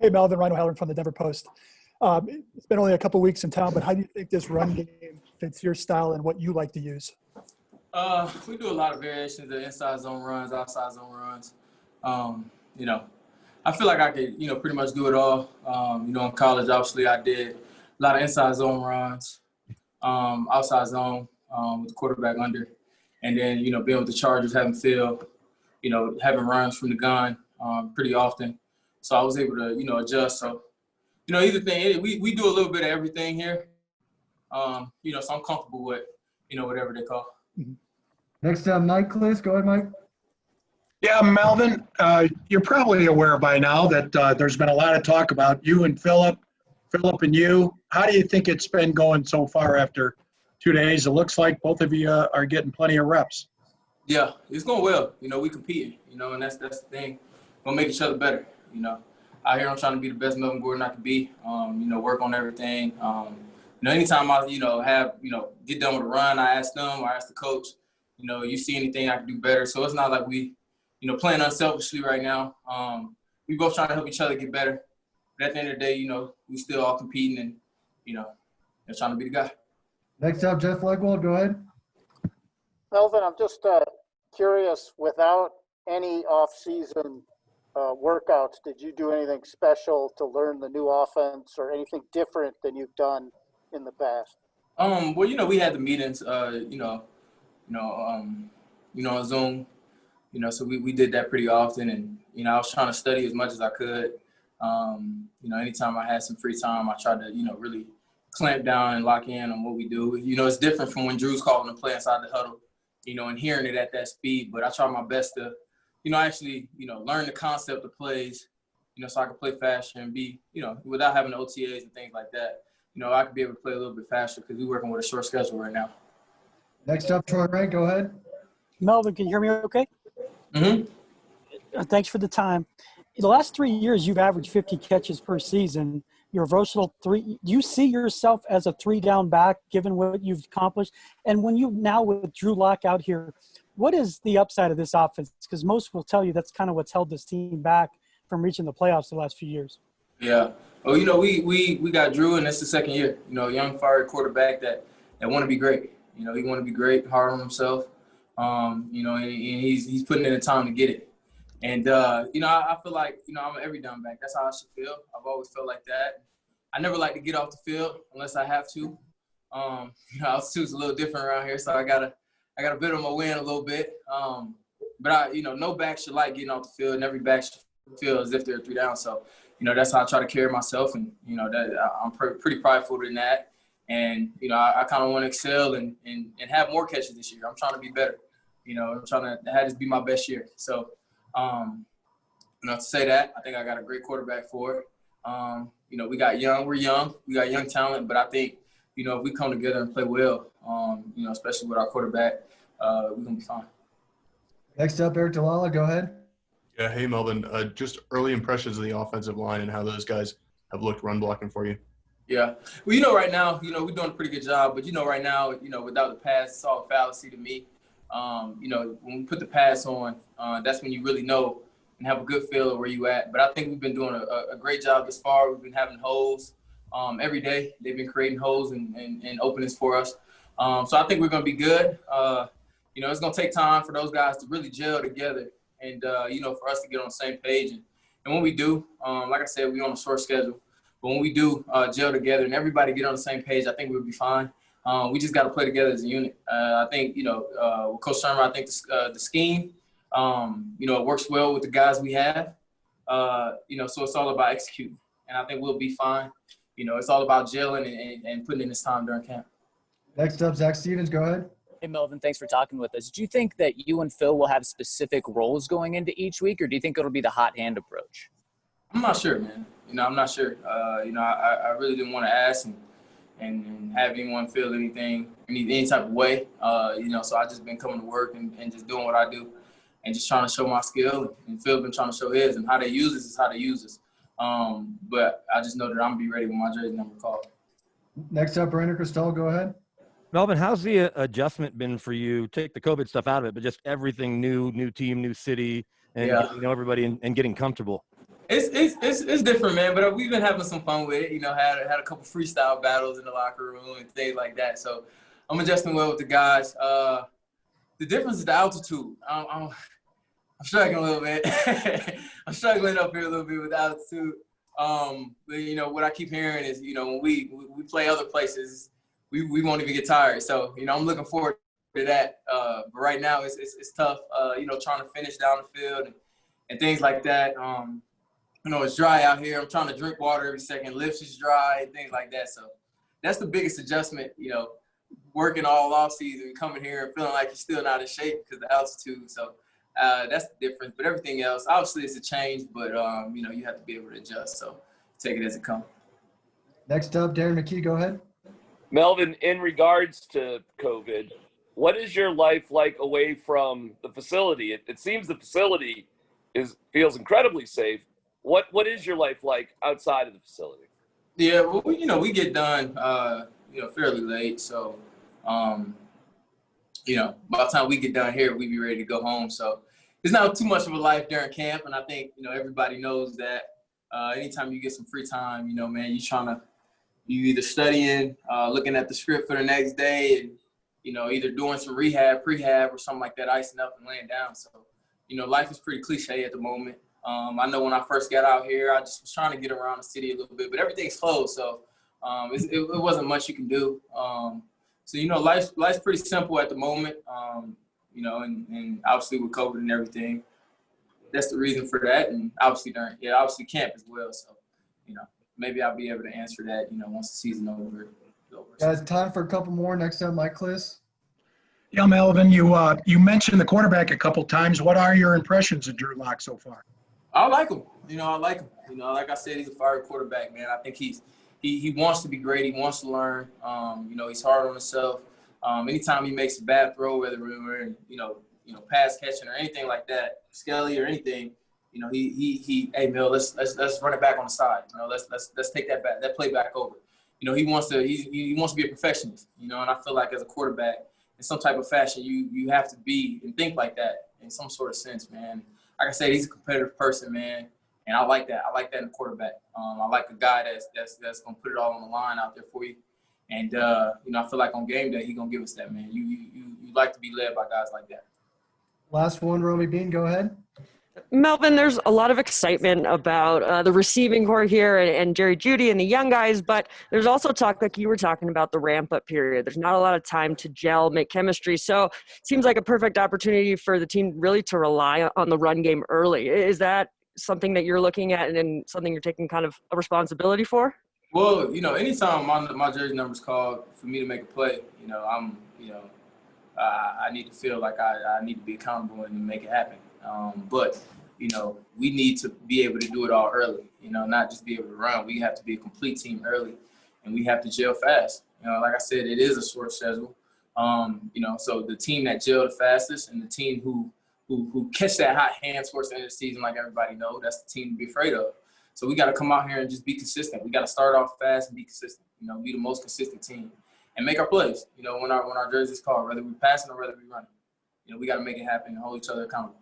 Hey, Melvin, Rhino Halloran from the Denver Post. It's been only a couple weeks in town, but how do you think this run game fits your style and what you like to use? We do a lot of variations of inside zone runs, outside zone runs. Um, you know, I feel like I could, pretty much do it all. In college, obviously, I did a lot of inside zone runs, outside zone with the quarterback under, and then, being with the Chargers, having field, having runs from the gun pretty often. So I was able to, adjust. So, either thing, we do a little bit of everything here. So I'm comfortable with, whatever they call. Next up, Mike, please. Go ahead, Mike. Yeah, Melvin, you're probably aware by now that there's been a lot of talk about you and Philip and you. How do you think it's been going so far after 2 days? It looks like both of you are getting plenty of reps. Yeah, it's going well. We competing, and that's the thing. We'll make each other better, Out here, I'm trying to be the best Melvin Gordon I can be, work on everything. Anytime I, get done with a run, I ask them or I ask the coach, you see anything I can do better. So it's not like we, playing unselfishly right now. We both trying to help each other get better. But at the end of the day, we still all competing and, they're trying to be the guy. Next up, Jeff Legwold. Go ahead. Melvin, I'm just curious, without any off-season workouts, did you do anything special to learn the new offense or anything different than you've done in the past? Well, we had the meetings, on Zoom, so we did that pretty often. And, I was trying to study as much as I could. Anytime I had some free time, I tried to, really clamp down and lock in on what we do. It's different from when Drew's calling the play inside the huddle, and hearing it at that speed. But I try my best to, actually, learn the concept of plays, so I can play faster and be, without having the OTAs and things like that, I could be able to play a little bit faster because we're working with a short schedule right now. Next up, Troy Rank. Go ahead. Melvin, can you hear me okay? Mm-hmm. Thanks for the time. In the last 3 years, you've averaged 50 catches per season. You're a versatile three. Do you see yourself as a three-down back, given what you've accomplished? And when you now with Drew Lock out here, what is the upside of this offense? Because most will tell you that's kind of what's held this team back from reaching the playoffs the last few years. Yeah. Oh, we got Drew, and it's the second year. A young, fiery quarterback that want to be great. He want to be great, hard on himself. And he's putting in the time to get it. And, I feel like, I'm an every down back. That's how I should feel. I've always felt like that. I never like to get off the field unless I have to. Altitude's a little different around here, so I gotta bid on my win a little bit. But no back should like getting off the field, and every back should feel as if they're three down. So, that's how I try to carry myself, and that I'm pretty prideful in that. And I kind of want to excel and have more catches this year. I'm trying to be better. I'm trying to have this be my best year. So, to say that, I think I got a great quarterback for it. We're young, we got young talent, but I think, if we come together and play well, especially with our quarterback, we're going to be fine. Next up, Eric Dalala, go ahead. Yeah, hey, Melvin. Just early impressions of the offensive line and how those guys have looked run blocking for you. Yeah. Well, right now, we're doing a pretty good job, but, right now, without the pass, it's all a fallacy to me. When we put the pass on, that's when you really know and have a good feel of where you at. But I think we've been doing a great job this far. We've been having holes every day. They've been creating holes and openings for us. So I think we're going to be good. It's going to take time for those guys to really gel together and, for us to get on the same page. And when we do, like I said, we're on a short schedule. But when we do gel together and everybody get on the same page, I think we'll be fine. We just got to play together as a unit. I think, with Coach Shermer, I think the scheme, it works well with the guys we have. So it's all about executing. And I think we'll be fine. It's all about gelling and putting in this time during camp. Next up, Zach Stevens, go ahead. Hey, Melvin, thanks for talking with us. Do you think that you and Phil will have specific roles going into each week, or do you think it'll be the hot hand approach? I'm not sure, man. I'm not sure. I really didn't want to ask and have anyone feel anything, any type of way. So I just been coming to work and just doing what I do and just trying to show my skill. And Phil been trying to show his, and how they use this is how they use this. But I just know that I'm going to be ready when my jersey number called. Next up, Brandon Cristal, go ahead. Melvin, how's the adjustment been for you? Take the COVID stuff out of it, but just everything new team, new city, and everybody and getting comfortable. It's different, man. But we've been having some fun with it. You know, had a couple freestyle battles in the locker room and things like that. So I'm adjusting well with the guys. The difference is the altitude. I'm struggling a little bit. I'm struggling up here a little bit with altitude. But you know what I keep hearing is, you know, when we play other places, we won't even get tired. So you know, I'm looking forward to that. But right now it's tough. You know, trying to finish down the field and things like that. You know, it's dry out here. I'm trying to drink water every second. Lips is dry and things like that. So that's the biggest adjustment. You know, working all off season, coming here and feeling like you're still not in shape because of the altitude. So that's the difference. But everything else, obviously, it's a change. But you know, you have to be able to adjust. So take it as it comes. Next up, Darren McKee, go ahead. Melvin, in regards to COVID, what is your life like away from the facility? It seems the facility feels incredibly safe. What is your life like outside of the facility? Yeah, well, you know, we get done, you know, fairly late. So, you know, by the time we get done here, we be ready to go home. So it's not too much of a life during camp. And I think, you know, everybody knows that anytime you get some free time, you know, man, you either studying, looking at the script for the next day and, you know, either doing some rehab, prehab or something like that, icing up and laying down. So, you know, life is pretty cliche at the moment. I know when I first got out here, I just was trying to get around the city a little bit, but everything's closed. So it wasn't much you can do. So, you know, life's pretty simple at the moment, you know, and obviously with COVID and everything, that's the reason for that. And obviously obviously camp as well. So, you know, maybe I'll be able to answer that, you know, once the season over. Guys, time for a couple more. Next up, Mike Kliss. Yeah, Melvin, you mentioned the quarterback a couple times. What are your impressions of Drew Lock so far? I like him. You know, I like him. You know, like I said, he's a fiery quarterback, man. I think he wants to be great. He wants to learn. You know, he's hard on himself. Anytime he makes a bad throw, whether we're in, you know, pass catching or anything like that, Skelly or anything, you know, hey Mel, let's run it back on the side. You know, let's take that play back over. You know, he wants to be a perfectionist. You know, and I feel like as a quarterback, in some type of fashion, you have to be and think like that in some sort of sense, man. Like I said, he's a competitive person, man, and I like that. I like that in a quarterback. I like a guy that's gonna put it all on the line out there for you. And you know, I feel like on game day, he's gonna give us that, man. You like to be led by guys like that. Last one, Romy Bean, go ahead. Melvin, there's a lot of excitement about the receiving core here and Jerry Jeudy and the young guys, but there's also talk, like you were talking about, the ramp-up period. There's not a lot of time to gel, make chemistry, so it seems like a perfect opportunity for the team really to rely on the run game early. Is that something that you're looking at and something you're taking kind of a responsibility for? Well, you know, anytime my jersey number's called for me to make a play, you know, I need to feel like I need to be accountable and make it happen. But, you know, we need to be able to do it all early, you know, not just be able to run. We have to be a complete team early, and we have to gel fast. You know, like I said, it is a short schedule. You know, so the team that gel the fastest and the team who catch that hot hand towards the end of the season, like everybody knows, that's the team to be afraid of. So we got to come out here and just be consistent. We got to start off fast and be consistent, you know, be the most consistent team and make our plays, you know, when our jersey's called, whether we're passing or whether we're running. You know, we got to make it happen and hold each other accountable.